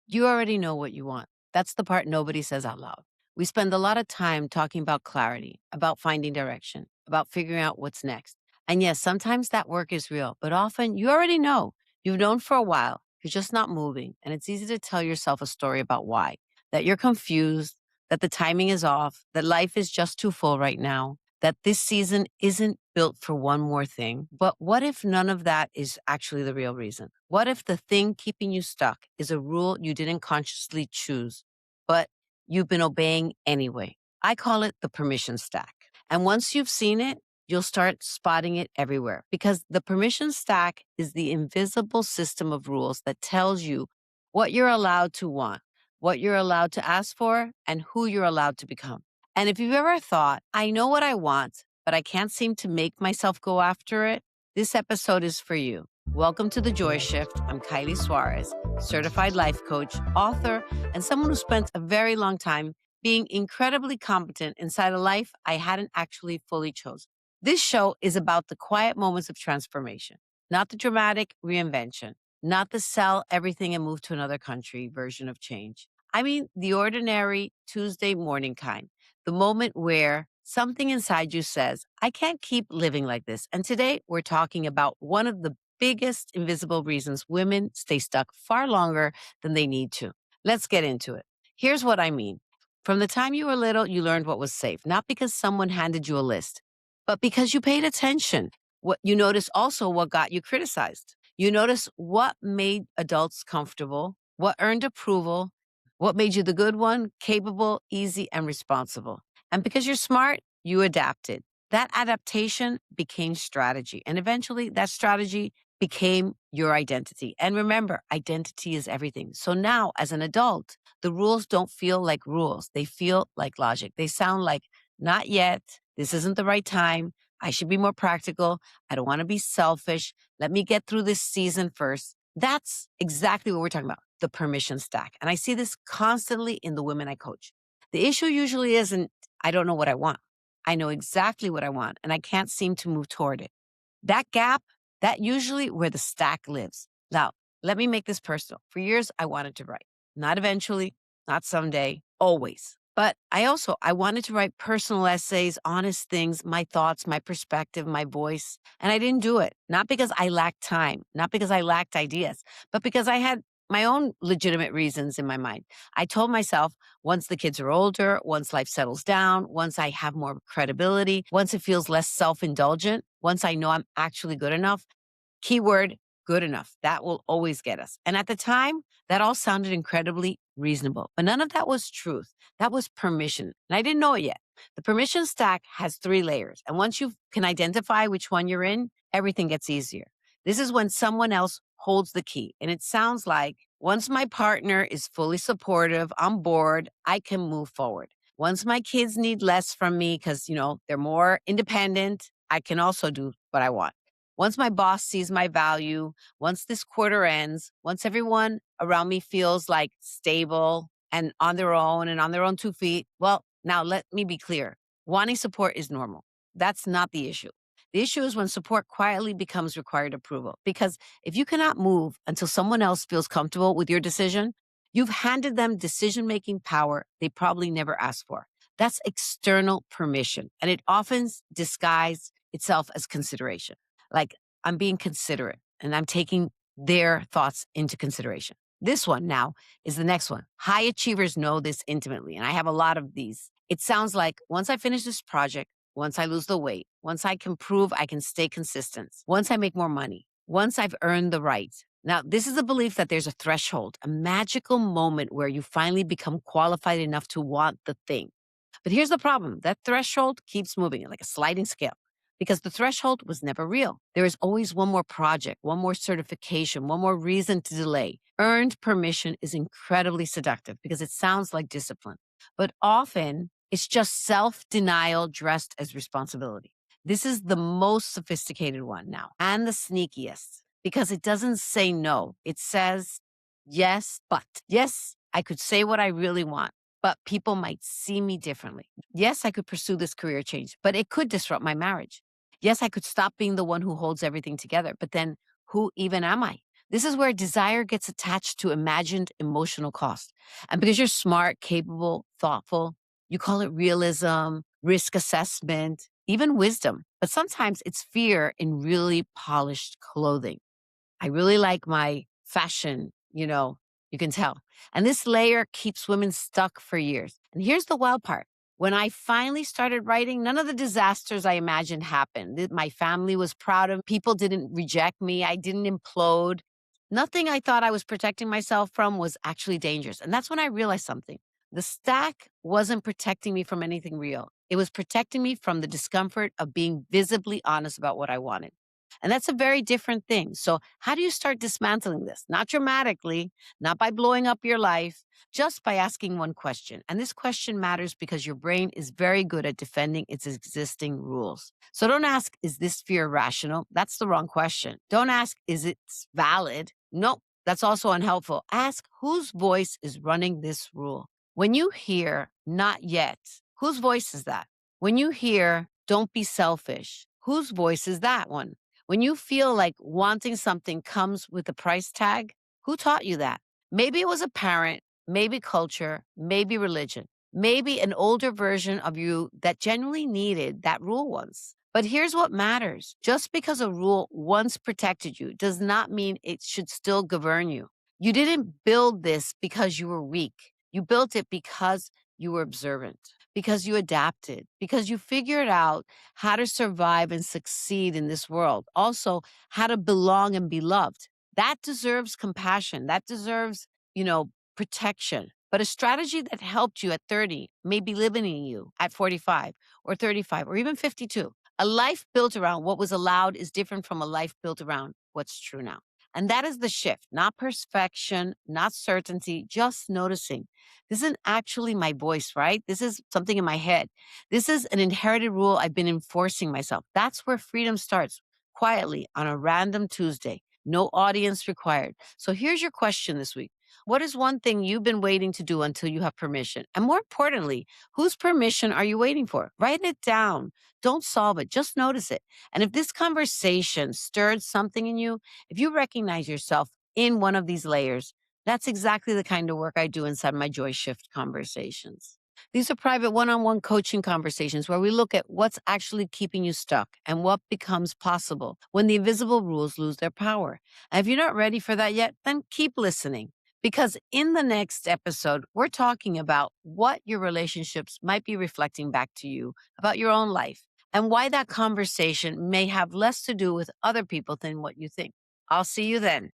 You already know what you want. That's the part nobody says out loud. We spend a lot of time talking about clarity, about finding direction, about figuring out what's next. And yes, sometimes that work is real, but often you already know. You've known for a while. You're just not moving. And it's easy to tell yourself a story about why, that you're confused, that the timing is off, that life is just too full right now, that this season isn't built for one more thing. But what if none of that is actually the real reason? What if the thing keeping you stuck is a rule you didn't consciously choose, but you've been obeying anyway? I call it the permission stack. And once you've seen it, you'll start spotting it everywhere because the permission stack is the invisible system of rules that tells you what you're allowed to want, what you're allowed to ask for, and who you're allowed to become. And if you've ever thought, I know what I want, but I can't seem to make myself go after it, this episode is for you. Welcome to The Joy Shift. I'm Kiley Suarez, certified life coach, author, and someone who spent a very long time being incredibly competent inside a life I hadn't actually fully chosen. This show is about the quiet moments of transformation, not the dramatic reinvention, not the sell everything and move to another country version of change. I mean, the ordinary Tuesday morning kind, the moment where something inside you says, I can't keep living like this. And today we're talking about one of the biggest invisible reasons women stay stuck far longer than they need to. Let's get into it. Here's what I mean. From the time you were little, you learned what was safe, not because someone handed you a list, but because you paid attention. What you noticed also what got you criticized. You notice what made adults comfortable, what earned approval, what made you the good one, capable, easy, and responsible. And because you're smart, you adapted. That adaptation became strategy. And eventually that strategy became your identity. And remember, identity is everything. So now, as an adult, the rules don't feel like rules. They feel like logic. They sound like, not yet. This isn't the right time. I should be more practical. I don't want to be selfish. Let me get through this season first. That's exactly what we're talking about, the permission stack. And I see this constantly in the women I coach. The issue usually isn't, I don't know what I want. I know exactly what I want, and I can't seem to move toward it. That gap, that usually where the stack lives. Now, let me make this personal. For years, I wanted to write. Not eventually, not someday, always. But I wanted to write personal essays, honest things, my thoughts, my perspective, my voice. And I didn't do it. Not because I lacked time, not because I lacked ideas, but because I had my own legitimate reasons in my mind. I told myself once the kids are older, once life settles down, once I have more credibility, once it feels less self indulgent, once I know I'm actually good enough, keyword, good enough. That will always get us. And at the time, that all sounded incredibly reasonable, but none of that was truth. That was permission. And I didn't know it yet. The permission stack has three layers. And once you can identify which one you're in, everything gets easier. This is when someone else holds the key. And it sounds like once my partner is fully supportive, on board, I can move forward. Once my kids need less from me because, they're more independent, I can also do what I want. Once my boss sees my value, once this quarter ends, once everyone around me feels like stable and on their own and on their own 2 feet, well, now let me be clear. Wanting support is normal. That's not the issue. The issue is when support quietly becomes required approval. Because if you cannot move until someone else feels comfortable with your decision, you've handed them decision making power they probably never asked for. That's external permission, and it often disguises itself as consideration. Like, I'm being considerate and I'm taking their thoughts into consideration. This one now is the next one. High achievers know this intimately, and I have a lot of these. It sounds like once I finish this project, once I lose the weight, once I can prove I can stay consistent, once I make more money, once I've earned the right. Now, this is a belief that there's a threshold, a magical moment where you finally become qualified enough to want the thing. But here's the problem. That threshold keeps moving like a sliding scale because the threshold was never real. There is always one more project, one more certification, one more reason to delay. Earned permission is incredibly seductive because it sounds like discipline, but often it's just self-denial dressed as responsibility. This is the most sophisticated one now and the sneakiest because it doesn't say no. It says yes, but yes, I could say what I really want, but people might see me differently. Yes, I could pursue this career change, but it could disrupt my marriage. Yes, I could stop being the one who holds everything together, but then who even am I? This is where desire gets attached to imagined emotional cost. And because you're smart, capable, thoughtful, you call it realism, risk assessment, even wisdom. But sometimes it's fear in really polished clothing. I really like my fashion, you can tell. And this layer keeps women stuck for years. And here's the wild part. When I finally started writing, none of the disasters I imagined happened. My family was proud of me. People didn't reject me. I didn't implode. Nothing I thought I was protecting myself from was actually dangerous. And that's when I realized something. The stack wasn't protecting me from anything real. It was protecting me from the discomfort of being visibly honest about what I wanted. And that's a very different thing. So, how do you start dismantling this? Not dramatically, not by blowing up your life, just by asking one question. And this question matters because your brain is very good at defending its existing rules. So, don't ask, is this fear rational? That's the wrong question. Don't ask, is it valid? Nope, that's also unhelpful. Ask, whose voice is running this rule? When you hear not yet, whose voice is that? When you hear don't be selfish, whose voice is that one? When you feel like wanting something comes with a price tag, who taught you that? Maybe it was a parent, maybe culture, maybe religion, maybe an older version of you that genuinely needed that rule once. But here's what matters. Just because a rule once protected you does not mean it should still govern you. You didn't build this because you were weak. You built it because you were observant, because you adapted, because you figured out how to survive and succeed in this world. Also, how to belong and be loved. That deserves compassion. That deserves, protection. But a strategy that helped you at 30 may be limiting you at 45 or 35 or even 52. A life built around what was allowed is different from a life built around what's true now. And that is the shift, not perfection, not certainty, just noticing. This isn't actually my voice, right? This is something in my head. This is an inherited rule I've been enforcing myself. That's where freedom starts, quietly on a random Tuesday. No audience required. So here's your question this week. What is one thing you've been waiting to do until you have permission? And more importantly, whose permission are you waiting for? Write it down. Don't solve it, just notice it. And if this conversation stirred something in you, if you recognize yourself in one of these layers, that's exactly the kind of work I do inside my Joy Shift conversations. These are private one on one coaching conversations where we look at what's actually keeping you stuck and what becomes possible when the invisible rules lose their power. And if you're not ready for that yet, then keep listening. Because in the next episode, we're talking about what your relationships might be reflecting back to you about your own life and why that conversation may have less to do with other people than what you think. I'll see you then.